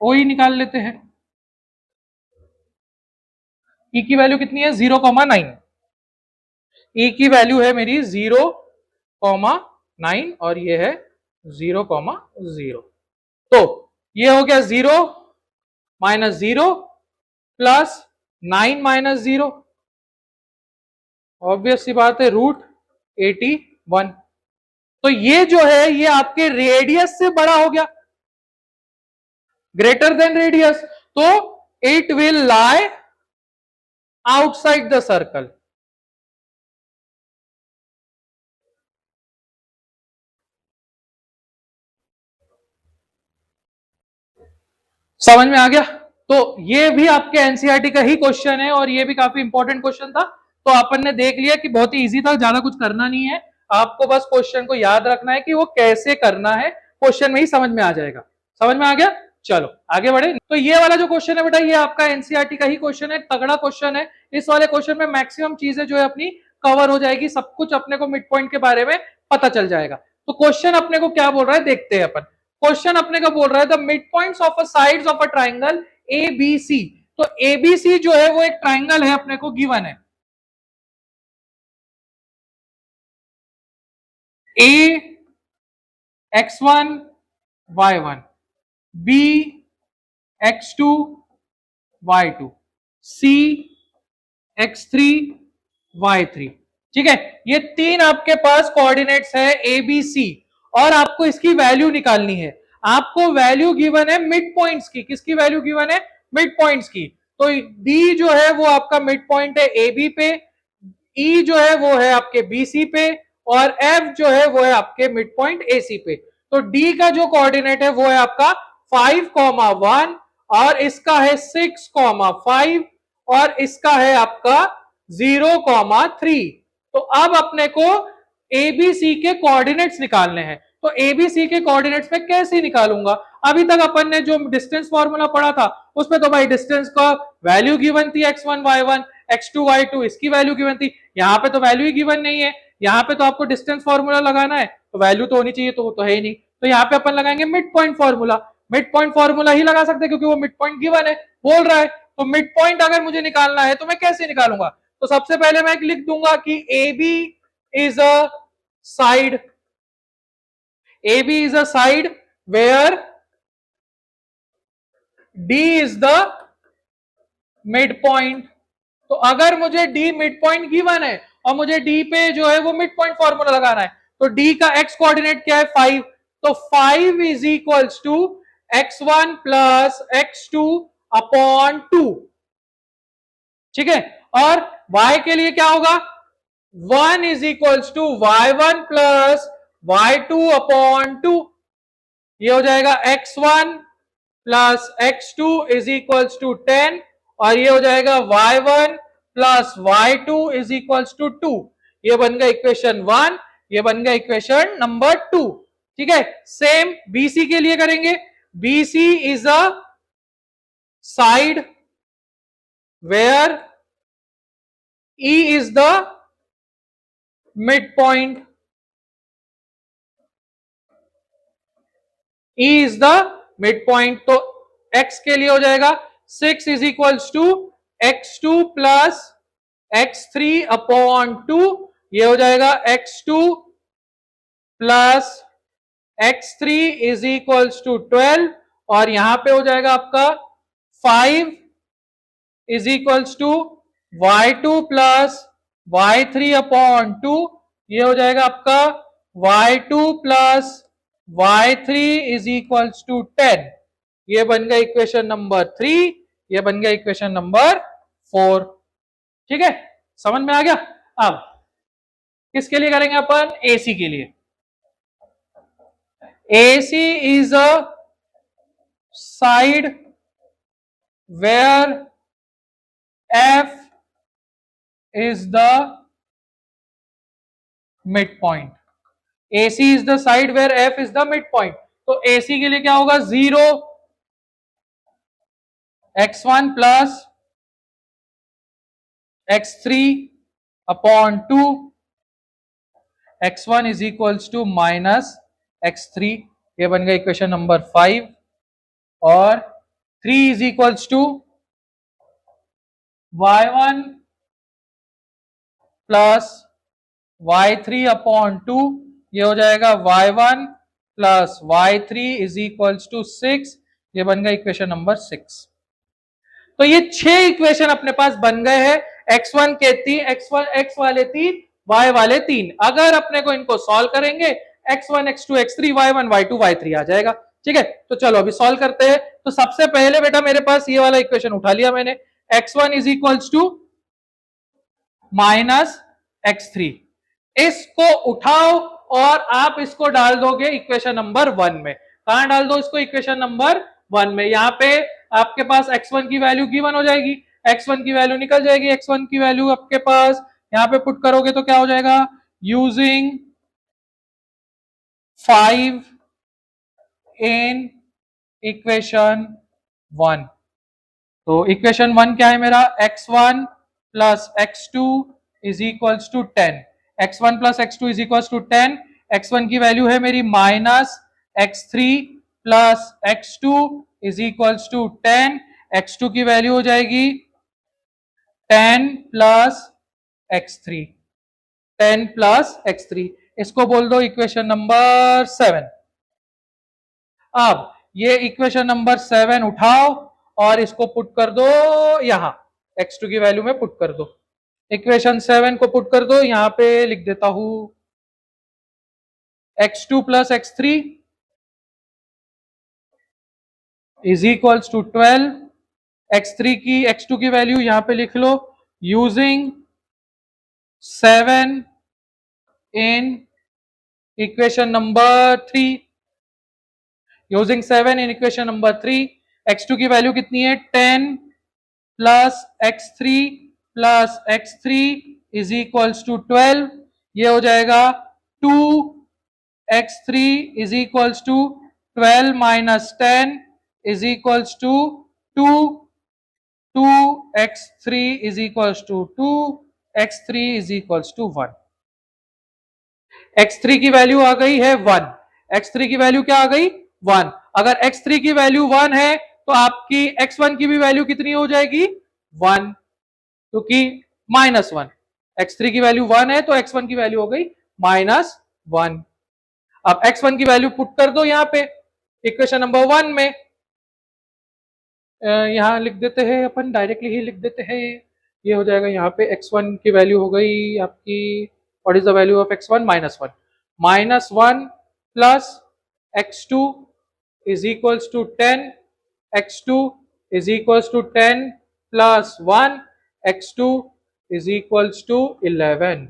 [SPEAKER 1] ओई निकाल लेते हैं। ई की वैल्यू कितनी है? 0,9। ई की वैल्यू है मेरी 0,9 और ये है 0,0। तो ये हो गया 0 - 0 प्लस 9 - 0, ऑब्वियस सी बात है √81। तो ये जो है ये आपके रेडियस से बड़ा हो गया, ग्रेटर देन रेडियस, तो it will lie outside the circle. समझ में आ गया? तो ये भी आपके एनसीईआरटी का ही क्वेश्चन है और ये भी काफी इंपॉर्टेंट क्वेश्चन था। तो अपन ने देख लिया कि बहुत ही इजी था, ज्यादा कुछ करना नहीं है, आपको बस क्वेश्चन को याद रखना है कि वो कैसे करना है, क्वेश्चन में ही समझ में आ जाएगा। समझ में आ गया? चलो आगे बढ़े। तो ये वाला जो क्वेश्चन है बेटा, ये आपका एनसीईआरटी का ही क्वेश्चन है, तगड़ा क्वेश्चन है। इस वाले क्वेश्चन में मैक्सिमम चीजें जो है अपनी कवर हो जाएगी, सब कुछ अपने को मिड पॉइंट के बारे में पता चल जाएगा। तो क्वेश्चन अपने को क्या बोल रहा है देखते हैं अपन। क्वेश्चन अपने का बोल रहा है the mid points of a sides of a triangle A B C. तो ए बी सी जो है वो एक ट्राइंगल है, अपने को गिवन है। ए x1 y1, b x2 y2, c x3 y3। ठीक है, ये तीन आपके पास कोऑर्डिनेट्स है ए बी सी, और आपको इसकी वैल्यू निकालनी है। आपको वैल्यू गिवन है मिड पॉइंट्स की। किसकी वैल्यू गिवन है? मिड पॉइंट्स की। तो डी जो है वो आपका मिड पॉइंट है ए बी पे, ई जो है वो है आपके बी सी पे, और एफ जो है वो है आपके मिड पॉइंट ए सी पे। तो डी का जो कोऑर्डिनेट है वो है आपका 5,1, और इसका है 6,5, और इसका है आपका 0,3। तो अब अपने को एबीसी के कोऑर्डिनेट्स निकालने हैं। तो एबीसी के कोऑर्डिनेट्स में कैसे निकालूंगा? अभी तक अपन ने जो डिस्टेंस फॉर्मूला पढ़ा था उसमें तो भाई डिस्टेंस का वैल्यू गिवन थी x1 y1 x2 y2, इसकी वैल्यू गिवन थी। यहाँ पे तो वैल्यू ही गिवन नहीं है, यहाँ पे तो आपको डिस्टेंस फॉर्मूला लगाना है, तो वैल्यू तो होनी चाहिए, तो वो तो है ही नहीं। तो यहाँ पे अपन लगाएंगे mid point formula. Mid point formula ही लगा सकते हैं क्योंकि वो मिड पॉइंट गिवन है, बोल रहा है। तो मिड पॉइंट अगर मुझे निकालना है तो मैं कैसे निकालूंगा? तो सबसे पहले मैं लिख दूंगा कि A B is a side, A B is a side where D is the mid point. तो अगर मुझे डी मिड पॉइंट गिवन है और मुझे डी पे जो है वो मिड पॉइंट फॉर्मूला लगाना है, तो डी का एक्स कोऑर्डिनेट क्या है? 5। तो 5 is equals to x1 plus x2 upon 2। ठीक है, और y के लिए क्या होगा? 1 is equals to y1 plus y2 upon 2। ये हो जाएगा x1 plus x2 is equals to 10, और ये हो जाएगा y1 plus y2 is equals to 2। ये बन गया इक्वेशन 1, ये बन गया इक्वेशन नंबर 2। ठीक है, सेम BC के लिए करेंगे। BC is a side where E is the mid point, E is the mid point. तो x के लिए हो जाएगा 6 is equals to x2 plus x3 upon 2। ये हो जाएगा x2 plus x3 is equals to 12, और यहां पे हो जाएगा आपका 5 is equals to y2 plus y3 upon 2। ये हो जाएगा आपका y2 plus y3 is equals to 10। ये बन गया इक्वेशन नंबर 3, ये बन गया इक्वेशन नंबर 4। ठीक है, समझ में आ गया? अब किसके लिए करेंगे अपन? AC के लिए। AC is a side where F is the midpoint. AC is the side where F is the midpoint. तो AC के लिए क्या होगा? 0 x1 plus x3 upon 2, x1 is equals to minus x3। ये बन गया इक्वेशन नंबर 5, और 3 is equals to y1 plus y3 upon 2, ये हो जाएगा y1 plus y3 is equals to 6, ये बन गया इक्वेशन नंबर 6। तो ये 6 इक्वेशन अपने पास बन गए हैं, x1 के 3, x वाले 3, y वाले 3। अगर अपने को इनको सॉल्व करेंगे x1 x2 x3 y1 y2 y3 आ जाएगा। ठीक है, तो चलो अभी सॉल्व करते हैं। तो सबसे पहले बेटा मेरे पास ये वाला इक्वेशन उठा लिया मैंने, x1 is equals to minus x3, इसको उठाओ और आप इसको डाल दोगे इक्वेशन नंबर 1 में। कहां डाल दो इसको? इक्वेशन नंबर 1 में। यहां पे आपके पास x1 की वैल्यू गिवन हो जाएगी, x1 की वैल्यू निकल जाएगी, x1 की वैल्यू आपके पास यहां पे पुट करोगे तो क्या हो जाएगा, यूजिंग 5 इन इक्वेशन 1। तो इक्वेशन 1 क्या है मेरा, x1 plus x2 is equals to 10, x1 plus x2 is equals to 10, x1 की वैल्यू है मेरी minus x3 plus x2 is equals to 10, x2 की वैल्यू हो जाएगी 10 प्लस x3, 10 प्लस x3, इसको बोल दो इक्वेशन नंबर 7। अब ये इक्वेशन नंबर 7 उठाओ और इसको पुट कर दो यहां, x2 की वैल्यू में पुट कर दो, इक्वेशन 7 को पुट कर दो, यहां पे लिख देता हूं x2 plus x3 is equals to 12, x2 की वैल्यू यहां पे लिख लो, using 7 in equation number 3, using 7 in equation number 3, x2 की वैल्यू कितनी है 10 plus x3 plus x3 is equals to 12, ये हो जाएगा 2x3 is equals to 12 minus 10 is equals to 2, 2x3 is equals to 2, x3 is equals to 1। x3 की value आ गई है 1, x3 की वैल्यू क्या आ गई 1। अगर x3 की वैल्यू 1 है तो आपकी x1 की भी वैल्यू कितनी हो जाएगी 1, क्योंकि माइनस 1, x3 की वैल्यू 1 है तो x1 की वैल्यू हो गई माइनस 1। अब x1 की वैल्यू पुट कर दो यहां पे इक्वेशन नंबर 1 में, यहां लिख देते हैं अपन, डायरेक्टली ही लिख देते हैं, ये हो जाएगा यहाँ पे x1 की वैल्यू हो गई आपकी, what is the value of x1 minus 1, minus 1 plus x2 is equals to 10, x2 is equals to 10 plus 1, x2 is equals to 11,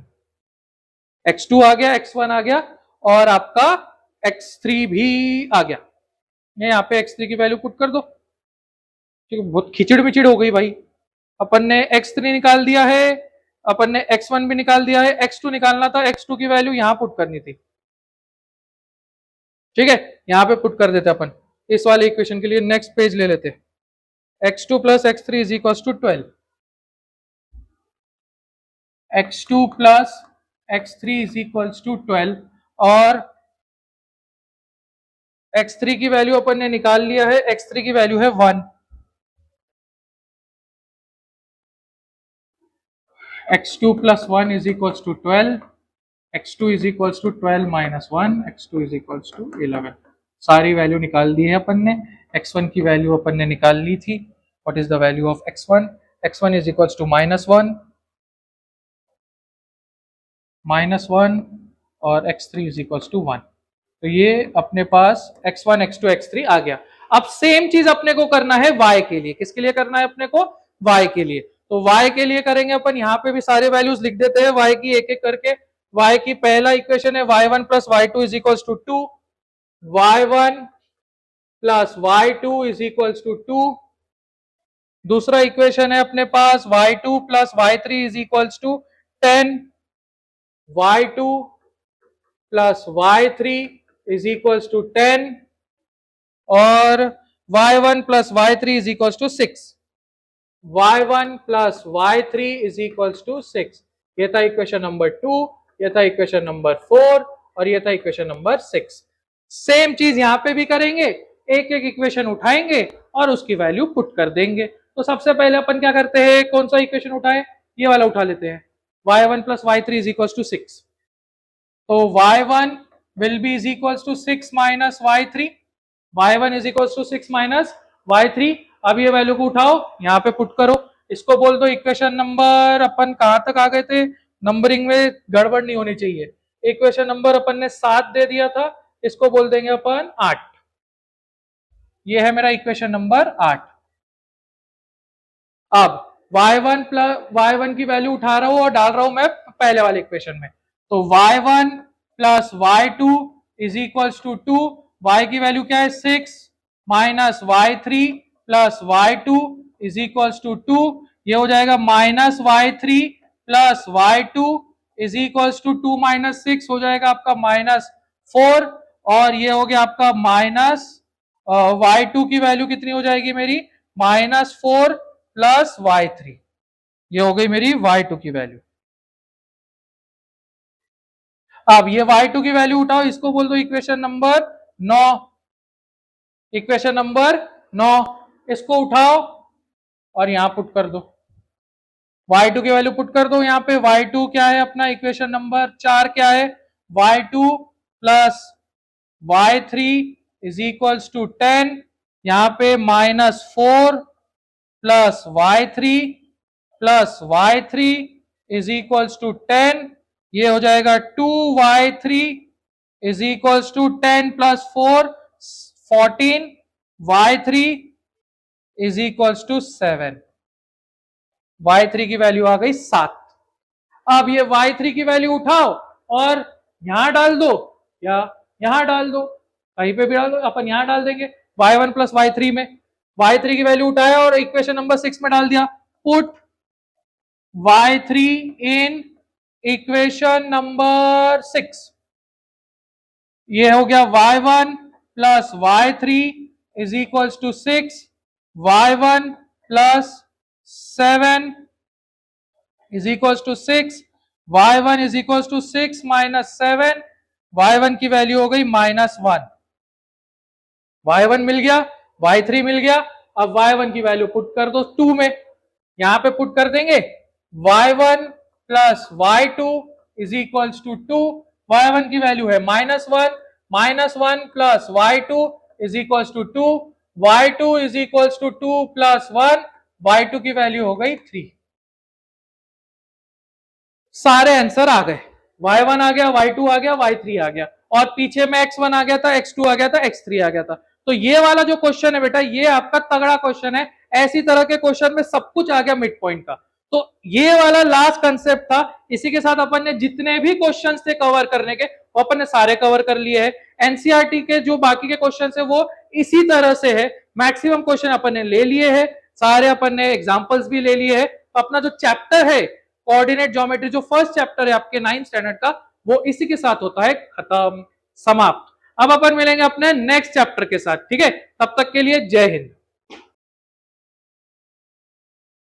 [SPEAKER 1] x2 आ गया, x1 आ गया और आपका x3 भी आ गया। यहाँ पे x3 की वैल्यू पुट कर दो, ठीक है, बहुत खिचड़ मिचड़ हो गई भाई। अपन ने x3 निकाल दिया है, अपन ने x1 भी निकाल दिया है, x2 निकालना था, x2 की वैल्यू यहां पुट करनी थी। ठीक है, यहां पे पुट कर देते अपन इस वाले इक्वेशन के लिए। नेक्स्ट पेज ले लेते, x2 plus x3 is equal to 12, x2 plus x3 is equal to 12 और x3 की वैल्यू अपन ने निकाल लिया है, x3 की वैल्यू है 1, x2 plus 1 is equals to 12, x2 is equals to 12 minus 1, x2 is equals to 11। सारी वैल्यू निकाल दी है अपन ने, x1 की वैल्यू अपन ने निकाल ली थी, what is the value of x1, x1 is equals to -1 और x3 is equals to 1। तो ये अपने पास x1 x2 x3 आ गया। अब सेम चीज अपने को करना है y के लिए, किसके लिए करना है अपने को, y के लिए। तो y के लिए करेंगे अपन, यहाँ पे भी सारे वैल्यूज लिख देते हैं y की एक एक करके। y की पहला इक्वेशन है y1 plus y2 is equals to 2, y1 plus y2 is equals to 2। दूसरा इक्वेशन है अपने पास y2 plus y3 is equals to 10, y2 plus y3 is equals to 10 और y1 plus y3 is equals to 6, y1 plus y3 is equals to 6। ये था equation number 2, ये था equation number 4 और ये था इक्वेशन नंबर 6। सेम चीज यहां पे भी करेंगे, एक एक इक्वेशन उठाएंगे और उसकी वैल्यू पुट कर देंगे। तो सबसे पहले अपन क्या करते हैं, कौन सा इक्वेशन उठाए, ये वाला उठा लेते हैं, y1 plus y3 is equals to 6। तो y1 will be is equals to 6 minus y3, y1 is equals to 6 minus y3। अब ये वैल्यू को उठाओ, यहाँ पे पुट करो, इसको बोल दो इक्वेशन नंबर, अपन कहां तक आ गए थे, नंबरिंग में गड़बड़ नहीं होनी चाहिए। इक्वेशन नंबर अपन ने 7 दे दिया था, इसको बोल देंगे अपन 8। ये है मेरा इक्वेशन नंबर 8। अब y1 की वैल्यू उठा रहा हूं और डाल रहा हूं मैं पहले वाले इक्वेशन में। तो y1 plus y2 is equals to 2, y की वैल्यू क्या है 6 minus y3 plus y2 is equals to 2, ये हो जाएगा minus y3 plus y2 is equals to 2 minus 6 हो जाएगा आपका माइनस 4, और ये हो गया आपका माइनस y2 की वैल्यू कितनी हो जाएगी मेरी -4 प्लस y3, ये हो गई मेरी y2 की वैल्यू। अब ये y2 की वैल्यू उठाओ, इसको बोल दो इक्वेशन नंबर 9। इक्वेशन नंबर 9 इसको उठाओ और यहां पुट कर दो, y2 की वैल्यू पुट कर दो यहाँ पे। y2 क्या है अपना इक्वेशन नंबर 4 क्या है, y2 plus y3 is equals to 10, यहाँ पे -4 plus y3 is equals to 10, ये हो जाएगा 2y3 is equals to 10 plus 4 14, y3 is equals to 7, y3 की वैल्यू आ गई 7। अब ये y3 की वैल्यू उठाओ और यहां डाल दो या यहां डाल दो, कहीं पे भी डाल दो, अपन यहां डाल देंगे y1 प्लस y3 में। y3 की वैल्यू उठाया और इक्वेशन नंबर 6 में डाल दिया, पुट y3 इन इक्वेशन नंबर 6, ये हो गया y1 plus y3 is equals to 6, y1 प्लस 7 is equals to 6, y1 is equals to 6 minus 7, y1 की वैल्यू हो गई -1, y1 मिल गया, y3 मिल गया। अब y1 की वैल्यू पुट कर दो 2 में, यहां पे पुट कर देंगे y1 plus y2 is equals to 2, y1 की वैल्यू है -1 plus y2 is equals to 2, y2 is equals to 2 plus 1, y2 की वैल्यू हो गई 3। सारे आंसर आ गए, y1 आ गया, y2 आ गया, y3 आ गया, और पीछे में x1 आ गया था, x2 आ गया था, x3 आ गया था। तो ये वाला जो क्वेश्चन है बेटा, ये आपका तगड़ा क्वेश्चन है, ऐसी तरह के क्वेश्चन में सब कुछ आ गया मिड पॉइंट का। तो ये वाला लास्ट कंसेप्ट था, इसी के साथ अपन ने जितने भी क्वेश्चंस थे कवर करने के, वो अपन ने सारे कवर कर लिए हैं। एनसीईआरटी के जो बाकी के क्वेश्चंस है वो इसी तरह से है, मैक्सिमम क्वेश्चन अपन ने ले लिए हैं, सारे अपन ने एग्जांपल्स भी ले लिए हैं। अपना जो चैप्टर है कोऑर्डिनेट ज्योमेट्री, जो फर्स्ट चैप्टर है आपके 9th स्टैंडर्ड का, वो इसी के साथ होता है खत्म, समाप्त। अब अपन मिलेंगे अपने नेक्स्ट चैप्टर के साथ, ठीक है, तब तक के लिए जय हिंद।